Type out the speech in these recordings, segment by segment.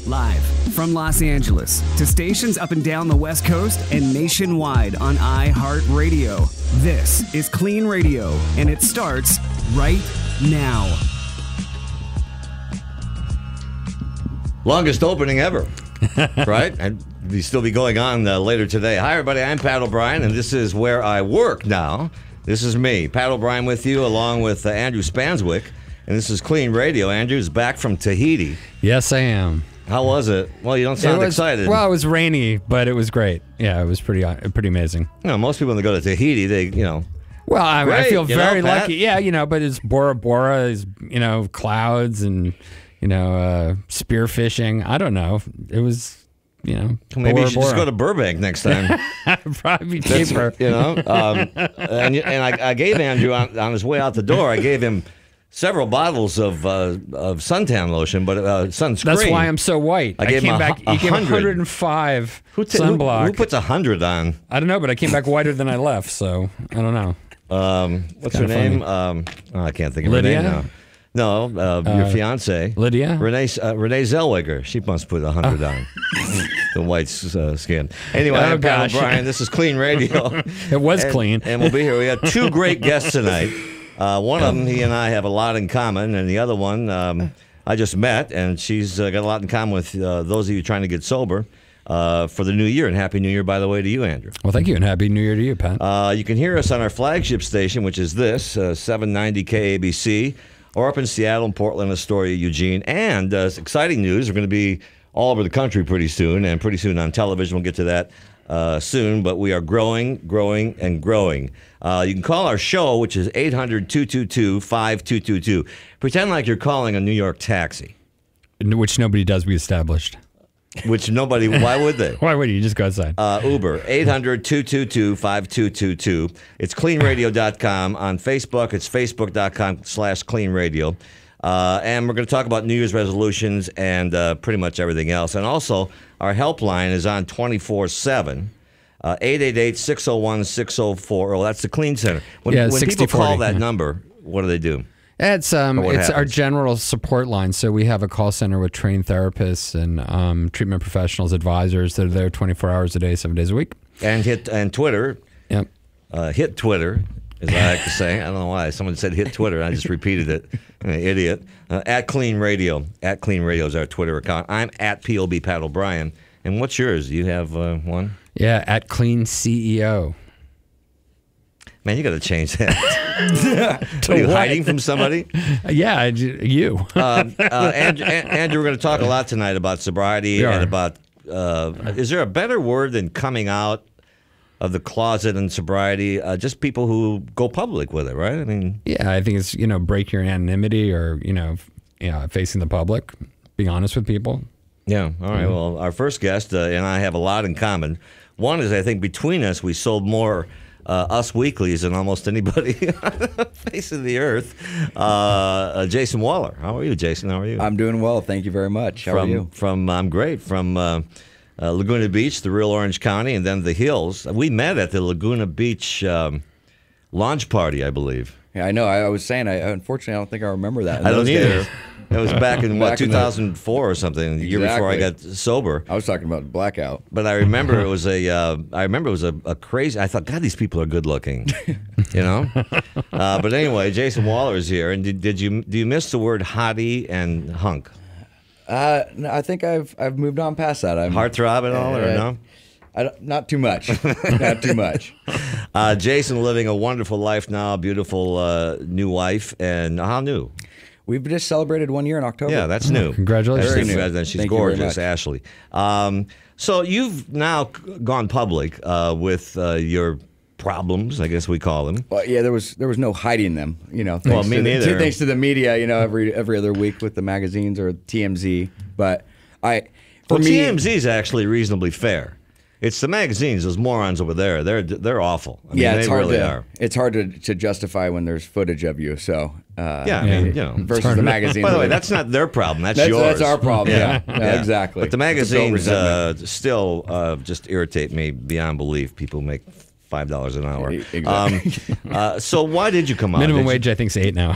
Live from Los Angeles to stations up and down the West Coast and nationwide on iHeart Radio. This is KLEAN Radio, and it starts right now. Longest opening ever, right? And we still be going on later today. Hi, everybody. I'm Pat O'Brien, and this is where I work now. This is me, Pat O'Brien, with you, along with Andrew Spanswick. And this is KLEAN Radio. Andrew's back from Tahiti. Yes, I am. How was it? Well, you don't sound excited. Well, it was rainy, but it was great. Yeah, it was pretty amazing. You know, most people when they go to Tahiti, they, Well, I feel very Pat? lucky. Yeah, but it's Bora Bora, is clouds and spearfishing. I don't know. It was. Maybe Bora you should just Bora. go to Burbank next time. Probably be cheaper. And I gave Andrew on his way out the door. I gave him several bottles of suntan lotion, but sunscreen. That's why I'm so white. I came back. You came 105 sunblock. Who puts 100 on? I don't know, but I came back whiter than I left, so I don't know. What's her name? I can't think of Lydia? her name now. No, your fiance, Lydia? Renee Zellweger. She must put 100 on. The white skin. Anyway, I'm Pat O'Brien. This is KLEAN Radio. It was clean. And we'll be here. We have two great guests tonight. One of them, he and I have a lot in common, and the other one I just met, and she's got a lot in common with those of you trying to get sober for the new year. And Happy New Year, by the way, to you, Andrew. Well, thank you, and Happy New Year to you, Pat. You can hear us on our flagship station, which is this, 790 KABC, or up in Seattle and Portland, Astoria, Eugene. And exciting news, we're going to be all over the country pretty soon, and pretty soon on television. We'll get to that soon, but we are growing, and growing. You can call our show, which is 800-222-5222. Pretend like you're calling a New York taxi. Which nobody does, we established. Which nobody, why would they? Why would you? Just go outside. Uber, 800-222-5222. It's cleanradio.com. On Facebook, it's facebook.com/cleanradio. And we're going to talk about New Year's resolutions and pretty much everything else. And also, our helpline is on 24/7. 888-601-6040. That's the KLEAN Center. When people call that number, what do they do? It's our general support line. So we have a call center with trained therapists and treatment professionals, advisors that are there 24 hours a day, 7 days a week. And Twitter. Yep. Hit Twitter, as I like to say. I don't know why. Someone said hit Twitter. I just repeated it. I'm an idiot. At KLEAN Radio. At KLEAN Radio is our Twitter account. I'm at POB Pat O'Brien. And what's yours? Do you have one? Yeah, at KLEAN CEO. Man, you got to change that. Are you hiding from somebody? Yeah, you. Andrew, we're going to talk a lot tonight about sobriety and about. Is there a better word than coming out of the closet and sobriety? Just people who go public with it, right? I mean, yeah, I think it's break your anonymity or facing the public, being honest with people. Yeah. All right. Well, our first guest and I have a lot in common. One is I think between us we sold more Us Weeklies than almost anybody on the face of the earth. Jason Wahler. How are you, Jason? How are you? I'm doing well. Thank you very much. How are you? I'm great. From Laguna Beach, the real Orange County, and then the hills. We met at the Laguna Beach launch party, I believe. Yeah, I know. I was saying, unfortunately, I don't think I remember that. I don't either. It was back in, 2004 or something, the year before I got sober. I was talking about blackout. But I remember it was a crazy, I thought, God, these people are good looking, But anyway, Jason Wahler is here. And do you miss the word hottie and hunk? No, I think I've moved on past that. Heartthrob and all, or no? Not too much. Not too much. Jason living a wonderful life now, beautiful new wife. And how new? We've just celebrated 1 year in October. Yeah, that's new. Congratulations. Very new. She's gorgeous, Ashley. So you've now gone public with your problems, I guess we call them. Well, yeah, there was no hiding them. Well, me neither. Thanks to the media, every other week with the magazines or TMZ. But TMZ is actually reasonably fair. It's the magazines, those morons over there. They're awful. I mean, it's they hard really are. It's hard to justify when there's footage of you. So I mean, versus the magazines. By the way, that's not their problem. That's yours. That's our problem. Yeah, exactly. But the magazines still just irritate me beyond belief. People make $5 an hour. Exactly. So why did you come out? Minimum wage, I think, is $8 now.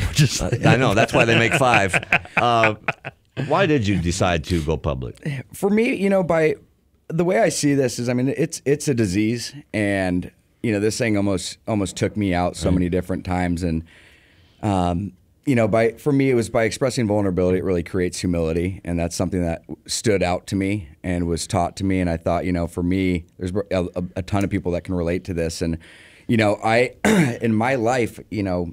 I know. That's why they make $5. Why did you decide to go public? For me, you know, by the way I see this is, I mean, it's a disease, and you know, this thing almost took me out so many different times, and you know, for me, it was by expressing vulnerability, it really creates humility, and that's something that stood out to me and was taught to me. And I thought, you know, for me, there's a ton of people that can relate to this, and you know, in my life, you know,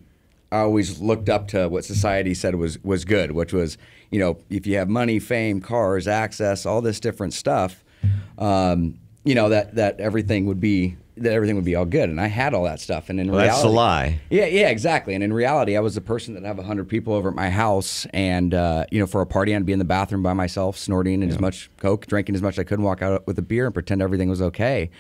I always looked up to what society said was good, which was, you know, if you have money, fame, cars, access, all this different stuff, you know, that everything would be all good. And I had all that stuff. And in reality, that's a lie. Yeah, exactly. And in reality, I was the person that have 100 people over at my house, and you know, for a party, I'd be in the bathroom by myself, snorting as much coke, drinking as much as I could, and walk out with a beer and pretend everything was okay.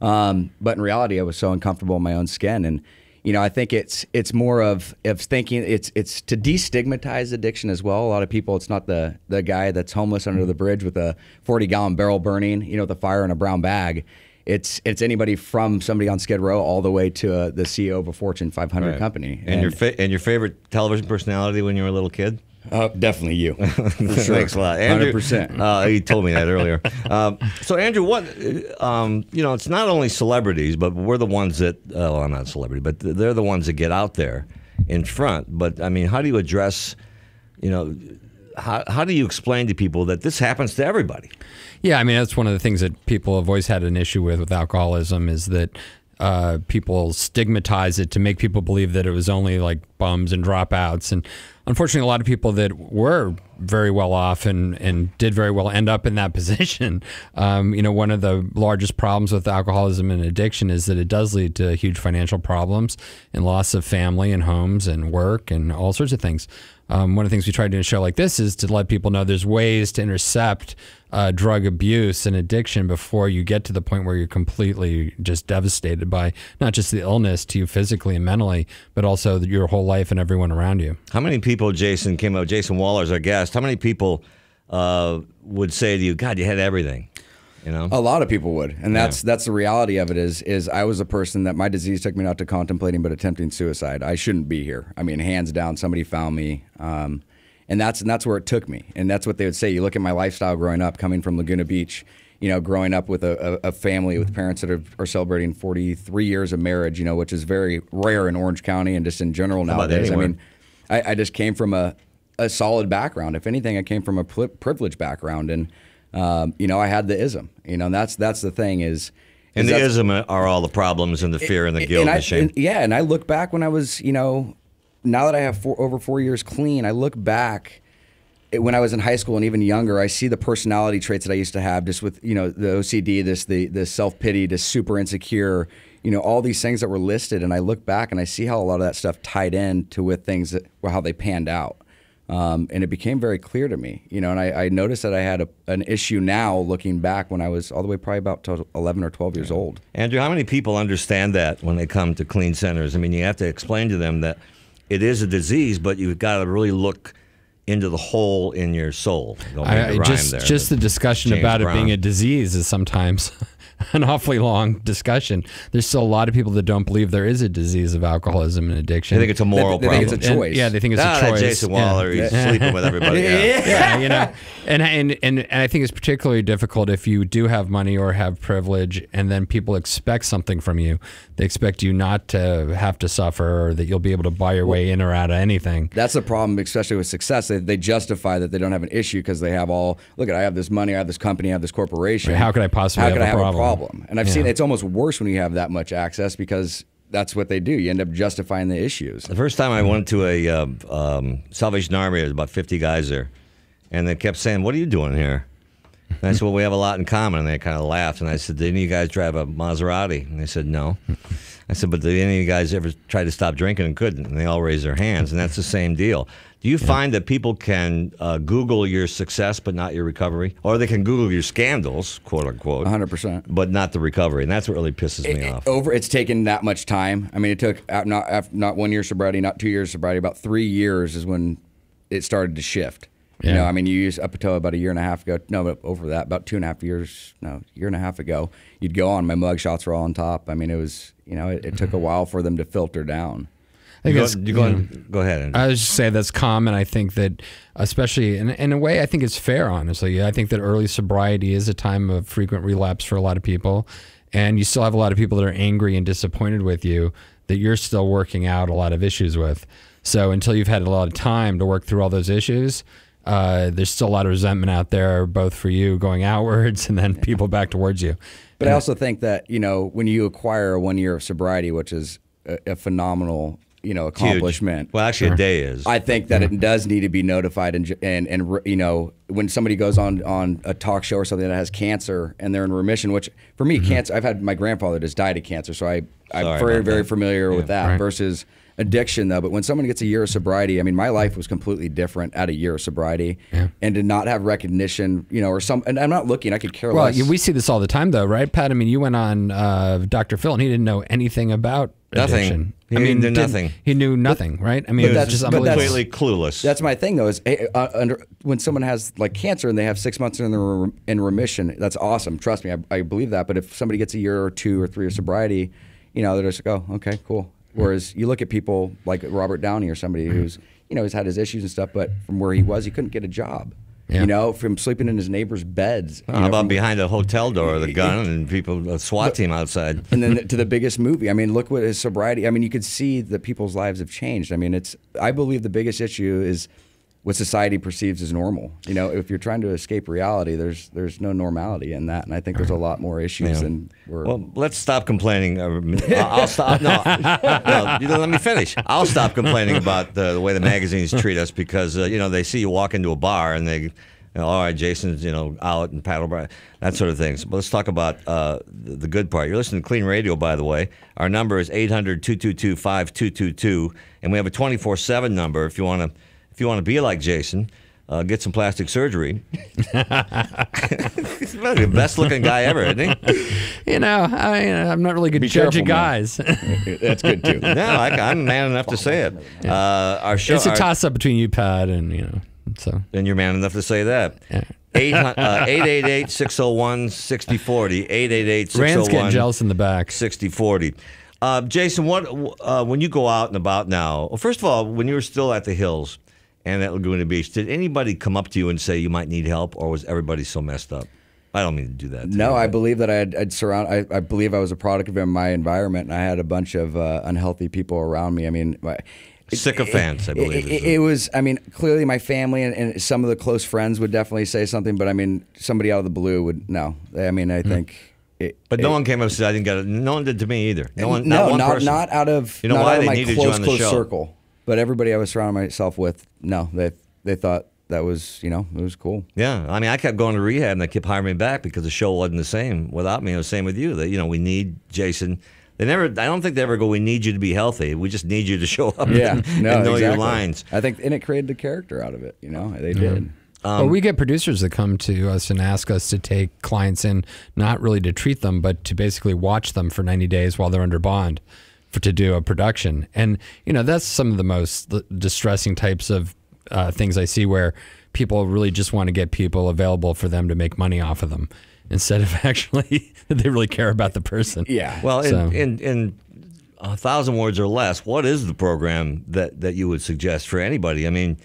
But in reality, I was so uncomfortable in my own skin. And you know, I think it's more of thinking it's to destigmatize addiction as well. A lot of people, it's not the guy that's homeless under the bridge with a 40-gallon barrel burning, you know, with a fire in a brown bag. It's anybody from somebody on Skid Row all the way to the CEO of a Fortune 500 company. And your favorite television personality when you were a little kid? Definitely you. For sure. Thanks a lot, Andrew. 100%. He told me that earlier. So, Andrew, what you know, it's not only celebrities, but we're the ones that. Well, I'm not a celebrity, but they're the ones that get out there in front. But I mean, how do you address? You know, how do you explain to people that this happens to everybody? Yeah, I mean, that's one of the things that people have always had an issue with alcoholism is that people stigmatize it to make people believe that it was only like bums and dropouts. And unfortunately, a lot of people that were very well off and did very well end up in that position. You know, one of the largest problems with alcoholism and addiction is that it does lead to huge financial problems and loss of family and homes and work and all sorts of things. One of the things we try to do in a show like this is to let people know there's ways to intercept drug abuse and addiction before you get to the point where you're completely just devastated by not just the illness to you physically and mentally, but also your whole life and everyone around you. How many people, Jason Wahler is our guest, how many people would say to you, God, you had everything? You know? A lot of people would, and that's the reality of it. Is I was a person that my disease took me not to contemplating but attempting suicide. I shouldn't be here. I mean, hands down, somebody found me, and that's where it took me. And that's what they would say. You look at my lifestyle growing up, coming from Laguna Beach, you know, growing up with a family with parents that are celebrating 43 years of marriage, you know, which is very rare in Orange County and just in general nowadays. I mean, I just came from a solid background. If anything, I came from a privileged background, and you know, I had the ism, you know, and that's the thing is. And the ism are all the problems and the fear and the guilt and the shame. And I look back when I was, you know, now that I have over 4 years clean, I look back when I was in high school and even younger, I see the personality traits that I used to have, just with, you know, the OCD, the self-pity, this super insecure, you know, all these things that were listed. And I look back and I see how a lot of that stuff tied in to with things that, well, how they panned out. And it became very clear to me, you know, and I noticed that I had an issue now looking back when I was all the way probably about 11 or 12 years old. Andrew, how many people understand that when they come to clean centers? I mean, you have to explain to them that it is a disease, but you've got to really look into the hole in your soul. Just the discussion about it being a disease is sometimes an awfully long discussion. There's still a lot of people that don't believe there is a disease of alcoholism and addiction. They think it's a moral problem. They think it's a choice. Yeah, they think it's a choice. Jason Wahler, he's sleeping with everybody. You know, and I think it's particularly difficult if you do have money or have privilege, and then people expect something from you. They expect you not to have to suffer, or that you'll be able to buy your way in or out of anything. That's the problem, especially with success. They justify that they don't have an issue because they have all. Look, I have this money, I have this company, I have this corporation. Right, how could I possibly have a problem? And I've seen it's almost worse when you have that much access, because that's what they do. You end up justifying the issues. The first time I went to a Salvation Army, there was about 50 guys there, and they kept saying, "What are you doing here?" And I said, "Well, we have a lot in common." And they kind of laughed, and I said, "Did any of you guys drive a Maserati?" And they said, "No." I said, "But did any of you guys ever try to stop drinking and couldn't?" And they all raised their hands, and that's the same deal. Do you find that people can Google your success but not your recovery? Or they can Google your scandals, quote unquote. 100%. But not the recovery. And that's what really pisses me off. It's taken that much time. I mean, it took not 1 year sobriety, not 2 years sobriety, about 3 years is when it started to shift. Yeah. You know, I mean, you used up until about a year and a half ago. No, but over that, about 2.5 years, year and a half ago, you'd go on. My mug shots were all on top. I mean, it was, you know, it took a while for them to filter down. I think go ahead. Andrew. I was just saying that's common. I think that, especially in a way, I think it's fair, honestly. I think that early sobriety is a time of frequent relapse for a lot of people. And you still have a lot of people that are angry and disappointed with you that you're still working out a lot of issues with. So until you've had a lot of time to work through all those issues, there's still a lot of resentment out there, both for you going outwards and then people back towards you. But I also think that, when you acquire 1 year of sobriety, which is a phenomenal accomplishment. Huge. Well, actually, a day is. I think that it does need to be notified, and when somebody goes on a talk show or something that has cancer and they're in remission, which for me, cancer. I've had my grandfather just died of cancer, so I'm very familiar with that versus addiction, though. But when someone gets a year of sobriety, I mean, my life was completely different at a year of sobriety, and to not have recognition, and I'm not looking. I could care less. Well, we see this all the time, though, right, Pat? I mean, you went on Dr. Phil, and he didn't know anything about addiction. He knew nothing. He knew nothing, right? I mean, that's just completely clueless. That's my thing, though. Is when someone has like cancer and they have 6 months in remission, that's awesome. Trust me, I believe that. But if somebody gets a year or 2 or 3 of sobriety, they're just like, oh, okay, cool. Whereas you look at people like Robert Downey or somebody who's he's had his issues and stuff, but from where he was, he couldn't get a job. From sleeping in his neighbor's beds. How about behind a hotel door with a gun and people, a SWAT team outside? And then to the biggest movie. I mean, look what his sobriety. I mean, you could see that people's lives have changed. I mean, I believe the biggest issue is what society perceives as normal. If you're trying to escape reality, there's no normality in that, and I think there's a lot more issues than we're. Well, let's stop complaining. I'll stop. No, let me finish. I'll stop complaining about the way the magazines treat us because they see you walk into a bar and they. All right, Jason's out and paddle bar, that sort of things. But let's talk about the good part. You're listening to Clean Radio, by the way. Our number is 800-222-5222, and we have a 24/7 number if you want to be like Jason. Get some plastic surgery. He's the best looking guy ever, isn't he? I'm not really good at judging guys. That's good too. No, I'm man enough to say it. Our show. It's a toss up between you, Pat, and So. And you're man enough to say that. 888-601-6040. 888-601. Rand's getting jealous in the back. 6040. Jason, when you go out and about now, well, first of all, when you were still at the Hills and at Laguna Beach, did anybody come up to you and say you might need help, or was everybody so messed up? I don't mean to do that. No, I believe that I believe I was a product of my environment, and I had a bunch of unhealthy people around me. I mean, sycophants, I believe. It was, I mean, clearly my family and some of the close friends would definitely say something, but I mean, somebody out of the blue would, no. I mean, I think. But no one came up and said, I didn't get it. No one did to me either. Not out of my close circle. But everybody I was surrounding myself with, no, they thought that was, it was cool. Yeah. I mean, I kept going to rehab and they kept hiring me back because the show wasn't the same without me. It was the same with you. That, we need Jason. I don't think they ever go, we need you to be healthy. We just need you to show up and know your lines. I think, and it created the character out of it, they did. Well, we get producers that come to us and ask us to take clients in, not really to treat them, but to basically watch them for 90 days while they're under bond to do a production. And, that's some of the most distressing types of things I see where people really just want to get people available for them to make money off of them, instead of actually they really care about the person. Yeah. Well, in 1,000 words or less, what is the program that you would suggest for anybody? I mean,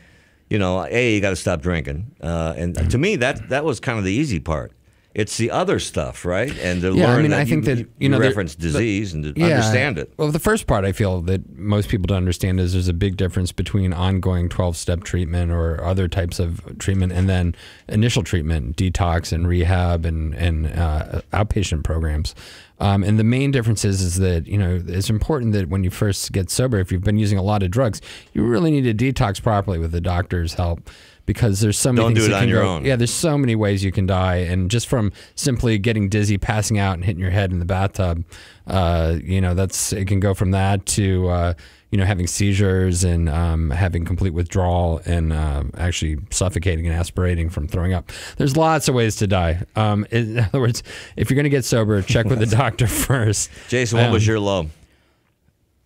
you got to stop drinking. And to me, that was kind of the easy part. It's the other stuff, right? And to learn I think that you reference disease and to understand it. Well, the first part I feel that most people don't understand is there's a big difference between ongoing 12-step treatment or other types of treatment and then initial treatment, detox and rehab and outpatient programs. And the main difference is that, it's important that when you first get sober, if you've been using a lot of drugs, you really need to detox properly with the doctor's help. Because there's so many things do it on your own. Yeah, there's so many ways you can die, and just from simply getting dizzy, passing out, and hitting your head in the bathtub, it can go from that to having seizures and having complete withdrawal and actually suffocating and aspirating from throwing up. There's lots of ways to die. In other words, if you're going to get sober, check with the doctor first. Jason, what was your low?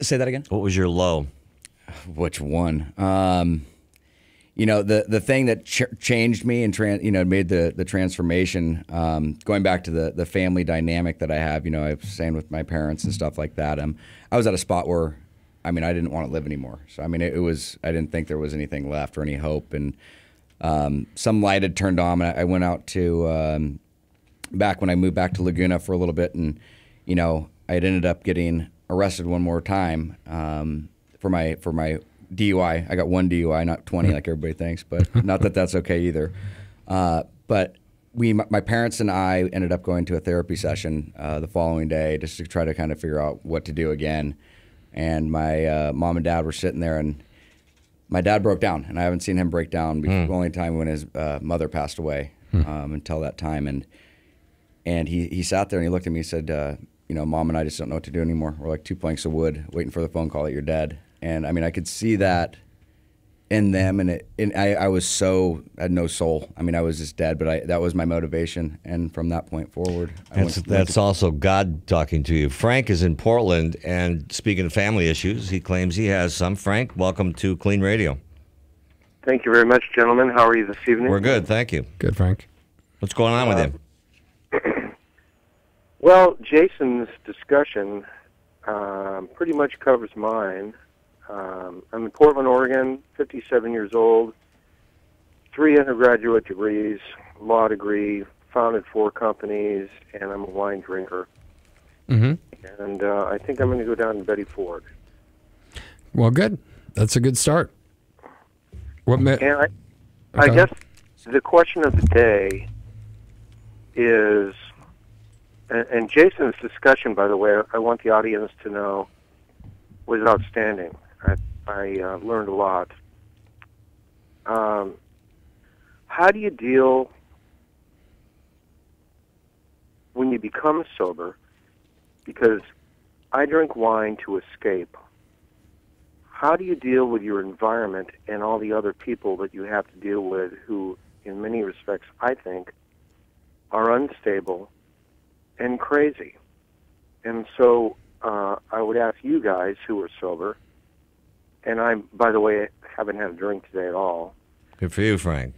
Say that again. What was your low? Which one? The thing that changed me and made the transformation, going back to the family dynamic that I have, I was saying with my parents and stuff like that. I was at a spot where I mean, I didn't want to live anymore. So, I mean, it was, I didn't think there was anything left or any hope. And some light had turned on. And I went out to, back when I moved back to Laguna for a little bit. And, you know, I had ended up getting arrested one more time for my DUI. I got one DUI, not 20 like everybody thinks, but not that that's okay either. But my parents and I ended up going to a therapy session the following day just to try to kind of figure out what to do again. And my mom and dad were sitting there, and my dad broke down, and I haven't seen him break down before, the only time when his mother passed away until that time. And he sat there and he looked at me and said, you know, Mom and I just don't know what to do anymore. We're like two planks of wood waiting for the phone call that you're dead. And I mean, I could see that in them, and I was I had no soul. I mean, I was just dead, but that was my motivation. And from that point forward, that's also God talking to you. Frank is in Portland, and speaking of family issues, he claims he has some. Frank, welcome to KLEAN Radio. Thank you very much, gentlemen. How are you this evening? We're good, thank you. Good, Frank. What's going on with you? Well, Jason's discussion pretty much covers mine. I'm in Portland, Oregon, 57 years old, 3 undergraduate degrees, law degree, founded 4 companies, and I'm a wine drinker. Mm-hmm. And I think I'm going to go down to Betty Ford. Well, good. That's a good start. I guess the question of the day is, and Jason's discussion, by the way, I want the audience to know, was outstanding. I learned a lot. How do you deal when you become sober? Because I drink wine to escape. How do you deal with your environment and all the other people that you have to deal with who, in many respects, I think, are unstable and crazy? And so I would ask you guys who are sober, and I, by the way, haven't had a drink today at all. Good for you, Frank.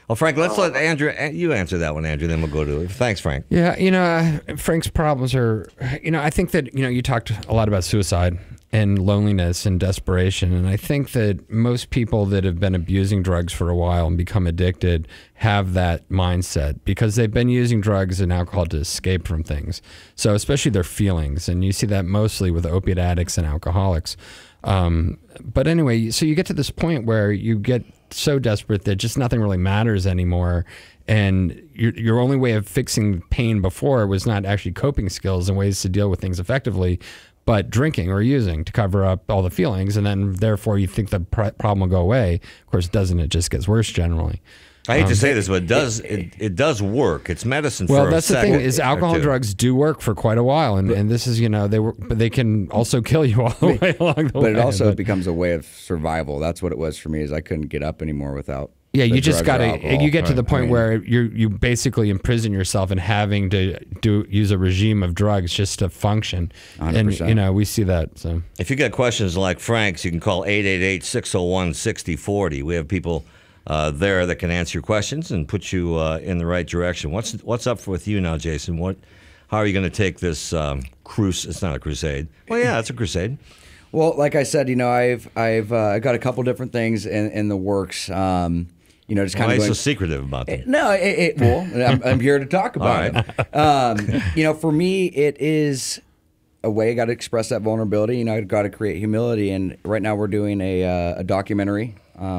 Well, Frank, let's let Andrew, you answer that one, Andrew, then we'll go to it. Thanks, Frank. Yeah, you know, Frank's problems are, you know, I think that, you know, you talked a lot about suicide and loneliness and desperation. And I think that most people that have been abusing drugs for a while and become addicted have that mindset because they've been using drugs and alcohol to escape from things. So especially their feelings. And you see that mostly with opiate addicts and alcoholics. But anyway, so you get to this point where you get so desperate that just nothing really matters anymore. And your only way of fixing pain before was not actually coping skills and ways to deal with things effectively, but drinking or using to cover up all the feelings. And then therefore you think the problem will go away. Of course, it doesn't. It just gets worse generally. I hate to say this, but it does work. It's medicine for a second. Well, that's the thing is alcohol and drugs do work for quite a while, and this is, you know, but they can also kill you all the way along the way. But it also becomes a way of survival. That's what it was for me. Is I couldn't get up anymore without. Yeah, you just got to. You get to the point where you basically imprison yourself in having to use a regime of drugs just to function. 100%. And you know, we see that. So if you got questions like Frank's, you can call 888-601-6040. We have people there that can answer your questions and put you in the right direction. What's up with you now, Jason? How are you going to take this cruise? It's not a crusade. Well, yeah, it's a crusade. Well, like I said, you know, I've got a couple different things in the works. You know, just kind of going. Why are you so secretive about that? No, well, I'm here to talk about it. You know, for me, it is a way I got to express that vulnerability. You know, I've got to create humility. And right now, we're doing a documentary.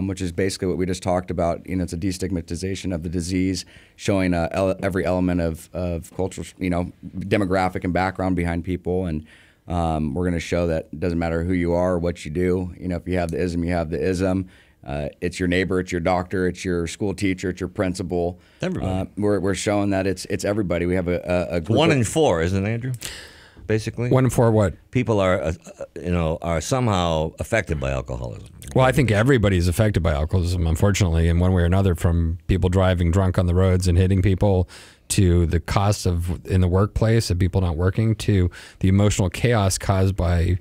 Which is basically what we just talked about. You know, it's a destigmatization of the disease, showing every element of cultural, you know, demographic and background behind people. And we're going to show that it doesn't matter who you are or what you do. You know, if you have the ism, you have the ism. It's your neighbor, it's your doctor, it's your school teacher, it's your principal. Everybody. We're showing that it's everybody. We have a group 1 in 4, isn't it, Andrew? Basically, 1 in 4 what? People are somehow affected by alcoholism. Well, I think everybody's affected by alcoholism, unfortunately, in one way or another, from people driving drunk on the roads and hitting people, to the cost in the workplace of people not working, to the emotional chaos caused by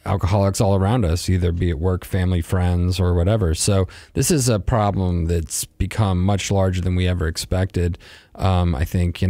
alcoholics all around us, either be it work, family, friends, or whatever. So this is a problem that's become much larger than we ever expected. I think,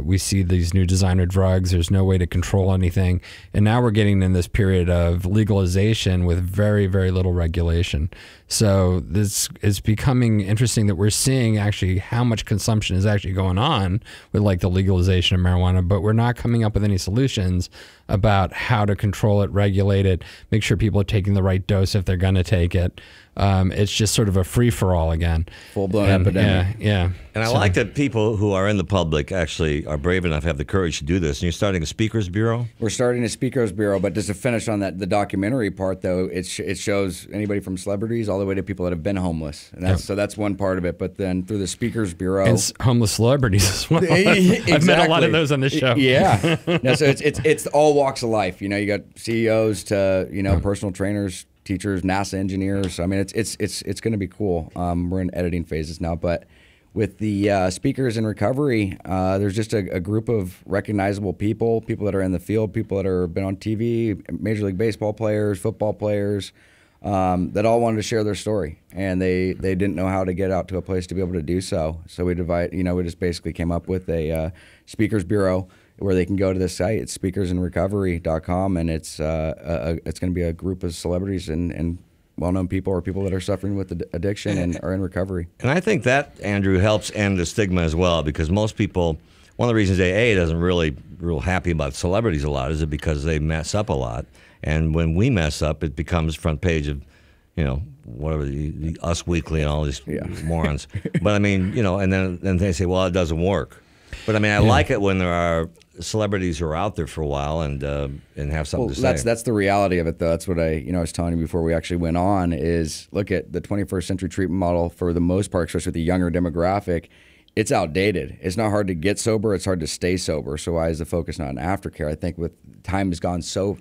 we see these new designer drugs. There's no way to control anything. And now we're getting in this period of legalization with very, very little regulation. So this is becoming interesting that we're seeing actually how much consumption is actually going on with like the legalization of marijuana, but we're not coming up with any solutions about how to control it, regulate it, make sure people are taking the right dose if they're going to take it. It's just sort of a free-for-all again. Full-blown epidemic. Yeah. And I like that people who are in the public actually are brave enough, have the courage to do this. And you're starting a speakers bureau? We're starting a speakers bureau, but just to finish on that, the documentary part, though, it shows anybody from celebrities all the way to people that have been homeless. And so that's one part of it. But then through the speakers bureau. And homeless celebrities as well. Exactly. I've met a lot of those on this show. Yeah. No, so it's all walks of life. You got CEOs to, personal trainers, teachers, NASA engineers. I mean, it's going to be cool. We're in editing phases now, but with the speakers in recovery, there's just a group of recognizable people that are in the field, people that have been on TV, Major League Baseball players, football players, that all wanted to share their story, and they didn't know how to get out to a place to be able to do so. So we we just basically came up with a speakers bureau where they can go to the site. It's speakersinrecovery.com, and it's going to be a group of celebrities and well-known people or people that are suffering with addiction and are in recovery. And I think that, Andrew, helps end the stigma as well, because most people, one of the reasons AA doesn't really real happy about celebrities a lot is because they mess up a lot. And when we mess up, it becomes front page of, whatever, the Us Weekly and all these morons. But I mean, and then they say, well, it doesn't work. But I mean, I like it when there are celebrities who are out there for a while and have something to say. That's the reality of it, though. That's what I was telling you before we actually went on. Is look at the 21st century treatment model for the most part, especially with the younger demographic. It's outdated. It's not hard to get sober. It's hard to stay sober. So why is the focus not on aftercare? I think with time has gotten so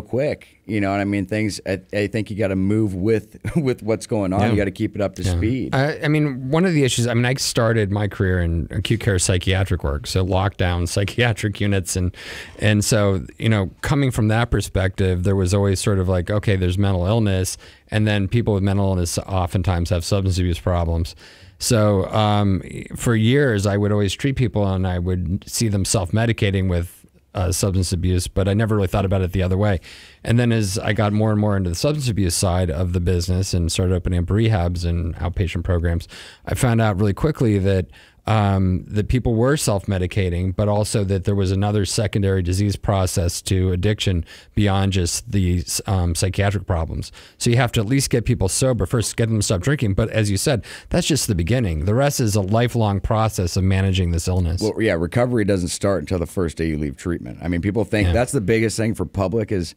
quick, and I mean things. I think you got to move with what's going on. You got to keep it up to speed. I mean, one of the issues. I mean, I started my career in acute care psychiatric work, so lockdown psychiatric units, and so coming from that perspective, there was always sort of like, okay, there's mental illness, and then people with mental illness oftentimes have substance abuse problems. So for years, I would always treat people, and I would see them self-medicating with substance abuse, but I never really thought about it the other way. And then as I got more and more into the substance abuse side of the business and started opening up rehabs and outpatient programs, I found out really quickly that that people were self-medicating, but also that there was another secondary disease process to addiction beyond just the psychiatric problems. So you have to at least get people sober, first get them to stop drinking. But as you said, that's just the beginning. The rest is a lifelong process of managing this illness. Well, yeah, recovery doesn't start until the first day you leave treatment. I mean, people think that's the biggest thing for public is,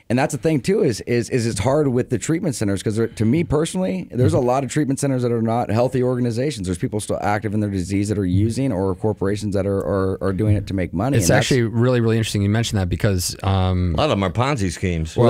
and that's the thing too is it's hard with the treatment centers because to me personally, there's a lot of treatment centers that are not healthy organizations. There's people still active in their disease that are using, or corporations that are doing it to make money. It's actually really, really interesting you mentioned that because a lot of them are Ponzi schemes. Well,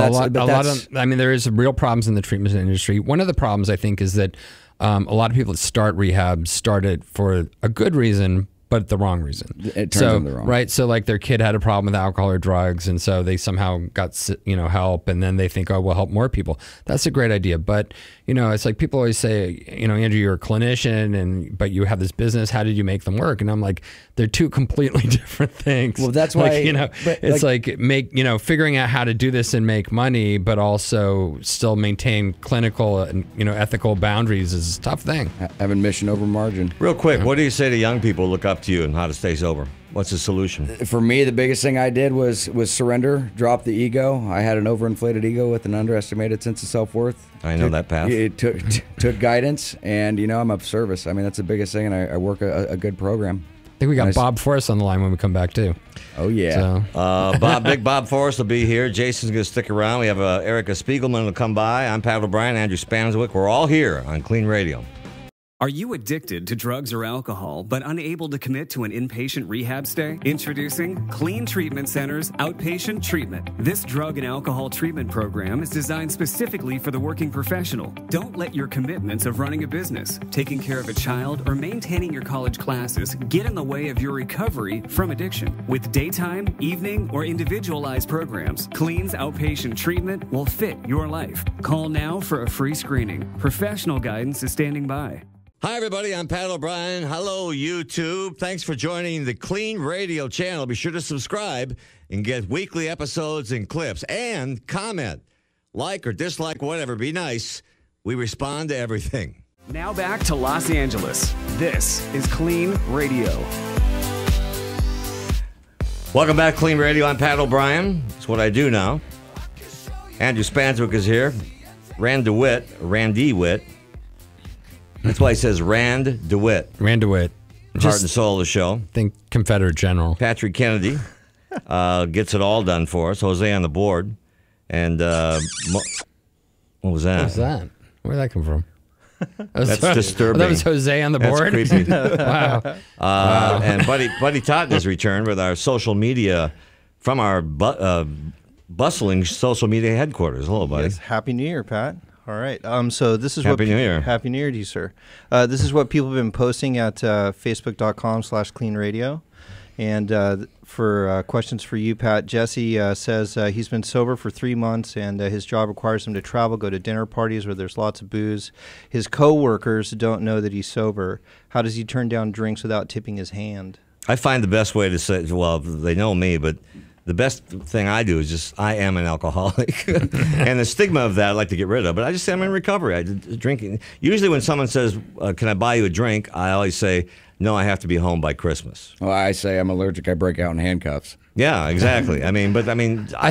I mean, there is real problems in the treatment industry. One of the problems I think is that a lot of people that start rehab start it for a good reason, but the wrong reason. It turns them the wrong. Right. So like their kid had a problem with alcohol or drugs, and so they somehow got help, and then they think, oh, we'll help more people. That's a great idea, but it's like people always say, Andrew, you're a clinician, but you have this business. How did you make them work? And I'm like, they're two completely different things. Well, that's why it's figuring out how to do this and make money, but also still maintain clinical and ethical boundaries is a tough thing. Having mission over margin. Real quick, what do you say to young people who look up to you and how to stay sober? What's the solution? For me, the biggest thing I did was surrender, drop the ego. I had an overinflated ego with an underestimated sense of self-worth. I know that path. It took guidance, and I'm of service. I mean, that's the biggest thing, and I work a good program. I think we got Bob Forrest on the line when we come back too. Oh yeah. So. Big Bob Forrest will be here. Jason's going to stick around. We have Erica Spiegelman will come by. I'm Pat O'Brien, Andrew Spanswick. We're all here on KLEAN Radio. Are you addicted to drugs or alcohol, but unable to commit to an inpatient rehab stay? Introducing KLEAN Treatment Center's Outpatient Treatment. This drug and alcohol treatment program is designed specifically for the working professional. Don't let your commitments of running a business, taking care of a child, or maintaining your college classes get in the way of your recovery from addiction. With daytime, evening, or individualized programs, KLEAN's Outpatient Treatment will fit your life. Call now for a free screening. Professional guidance is standing by. Hi, everybody. I'm Pat O'Brien. Hello, YouTube. Thanks for joining the KLEAN Radio channel. Be sure to subscribe and get weekly episodes and clips. And comment, like or dislike, whatever. Be nice. We respond to everything. Now back to Los Angeles. This is KLEAN Radio. Welcome back, KLEAN Radio. I'm Pat O'Brien. That's what I do now. Andrew Spanswick is here. Randy Witt. That's why he says Rand DeWitt. Rand DeWitt. Heart and soul of the show. Think Confederate General. Patrick Kennedy gets it all done for us. Jose on the board. And what was that? What was that? Where did that come from? That's disturbing. That was Jose on the board? That's creepy. Wow. And Buddy Totten has returned with our social media from our bustling social media headquarters. Hello, buddy. Yes, Happy New Year, Pat. All right. So this is Happy New Year. Happy New Year to you, sir. This is what people have been posting at facebook.com/KLEANRadio. And for questions for you, Pat, Jesse says he's been sober for 3 months, and his job requires him to travel, go to dinner parties where there's lots of booze. His coworkers don't know that he's sober. How does he turn down drinks without tipping his hand? I find the best way to say, well, they know me, but the best thing I do is just, I am an alcoholic. And the stigma of that I'd like to get rid of. But I just say I'm in recovery. I drinking. Usually when someone says, can I buy you a drink? I always say, no, I have to be home by Christmas. Well, I say I'm allergic. I break out in handcuffs. Yeah, exactly. I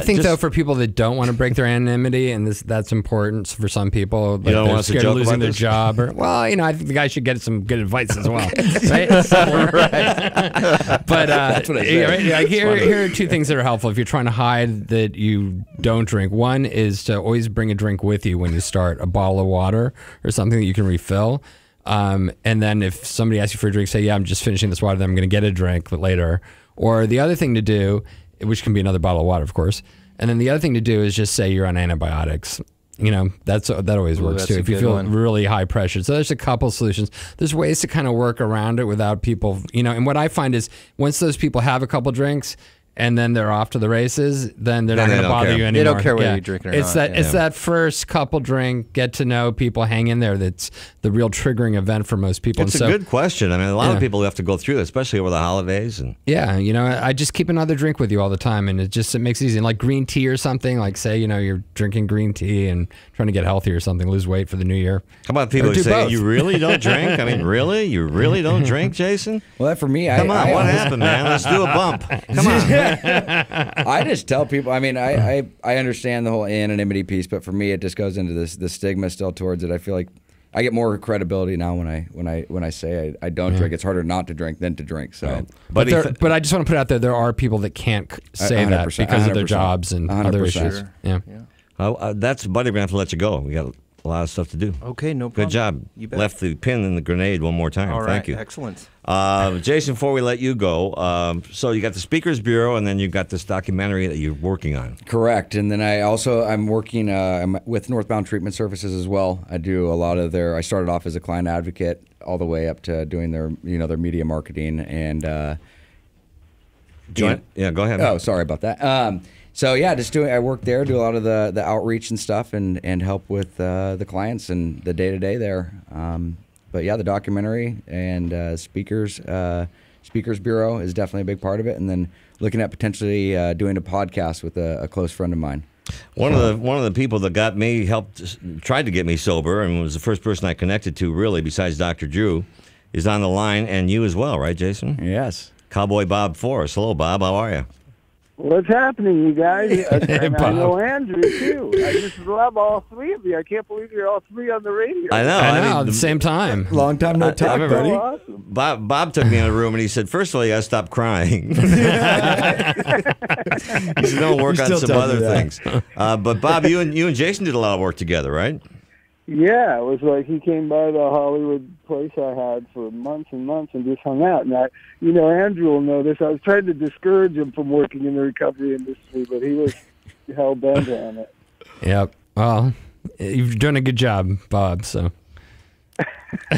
think though, for people that don't want to break their anonymity, and that's important for some people, like you don't they're want us to scared joke of losing about their this? job, or I think the guy should get some good advice as well, right? Right. But That's what I say. right, like here are two things that are helpful if you're trying to hide that you don't drink. One is to always bring a drink with you when you start, a bottle of water or something that you can refill. And then if somebody asks you for a drink, say, yeah, I'm just finishing this water, then I'm going to get a drink later. Or the other thing to do, which can be another bottle of water, of course. And then the other thing to do is just say you're on antibiotics. You know, that always works too. If you feel really high pressure. So there's a couple solutions. There's ways to kind of work around it without people, and what I find is once those people have a couple drinks, and then they're off to the races, then they're not going to bother you anymore. They don't care whether you drink it or not. It's that first couple drink, get to know people, hang in there. That's the real triggering event for most people. It's a good question. I mean, a lot of people have to go through it, especially over the holidays. And yeah, I just keep another drink with you all the time, and it makes it easy. And like green tea or something, like say, you're drinking green tea and trying to get healthy or something, lose weight for the new year. How about people who say, both. You really don't drink? I mean, really? You really don't drink, Jason? Well, for me, Come on, what happened, man? Let's do a bump. Come on. I just tell people. I mean, I understand the whole anonymity piece, but for me, it just goes into the stigma still towards it. I feel like I get more credibility now when I say I don't drink. It's harder not to drink than to drink. So, right. but I just want to put out there are people that can't say that because of their jobs and 100%. Other issues. Yeah. That's Buddy. We're gonna have to let you go. We got a lot of stuff to do. Okay, no problem. Good job. You bet. Left the pin in the grenade one more time. All right, Thank you. Excellent. Jason, before we let you go, so you got the Speakers Bureau, and then you got this documentary that you're working on. Correct. And then I'm working I'm with Northbound Treatment Services as well. I do a lot of I started off as a client advocate all the way up to doing their media marketing and go ahead. Oh, sorry about that. So yeah, I work there, do a lot of the outreach and stuff, and help with the clients and the day to day there. But yeah, the documentary and Speakers Bureau is definitely a big part of it, and then looking at potentially doing a podcast with a close friend of mine. One of the people that tried to get me sober, and was the first person I connected to really, besides Dr. Drew, is on the line, and you as well, right, Jason? Yes. Cowboy Bob Forrest. Hello, Bob. How are you? What's happening, you guys? And I Bob. know Andrew, too. I just love all three of you. I can't believe you're all three on the radio. I know. At the same time. Long time no talk, remember- buddy. Awesome. Bob took me in a room and he said, first of all, you got to stop crying. He said, don't work on some other things. But Bob, you and Jason did a lot of work together, right? Yeah, it was like he came by the Hollywood place I had for months and months and just hung out. And Andrew will know this. I was trying to discourage him from working in the recovery industry, but he was hell-bent on it. Yep. Well, you've done a good job, Bob, so.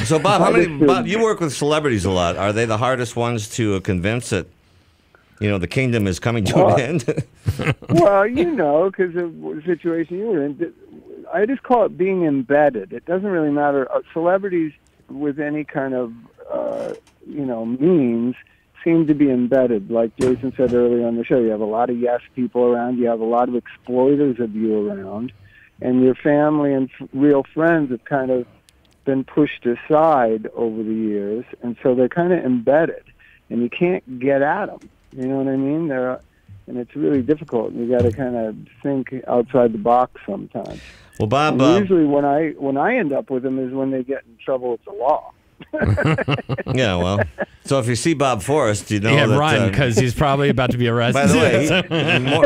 So, Bob, Bob, you work with celebrities a lot. Are they the hardest ones to convince that, the kingdom is coming to an end? Well, because of the situation you were in, I just call it being embedded. It doesn't really matter. Celebrities with any kind of, means seem to be embedded. Like Jason said earlier on the show, you have a lot of yes people around. You have a lot of exploiters of you around. And your family and real friends have kind of been pushed aside over the years. And so they're kind of embedded. And you can't get at them. You know what I mean? And it's really difficult. You got to kind of think outside the box sometimes. Well, Bob, usually when I end up with them is when they get in trouble with the law. Yeah, well, so if you see Bob Forrest, that, run, because he's probably about to be arrested. By the way,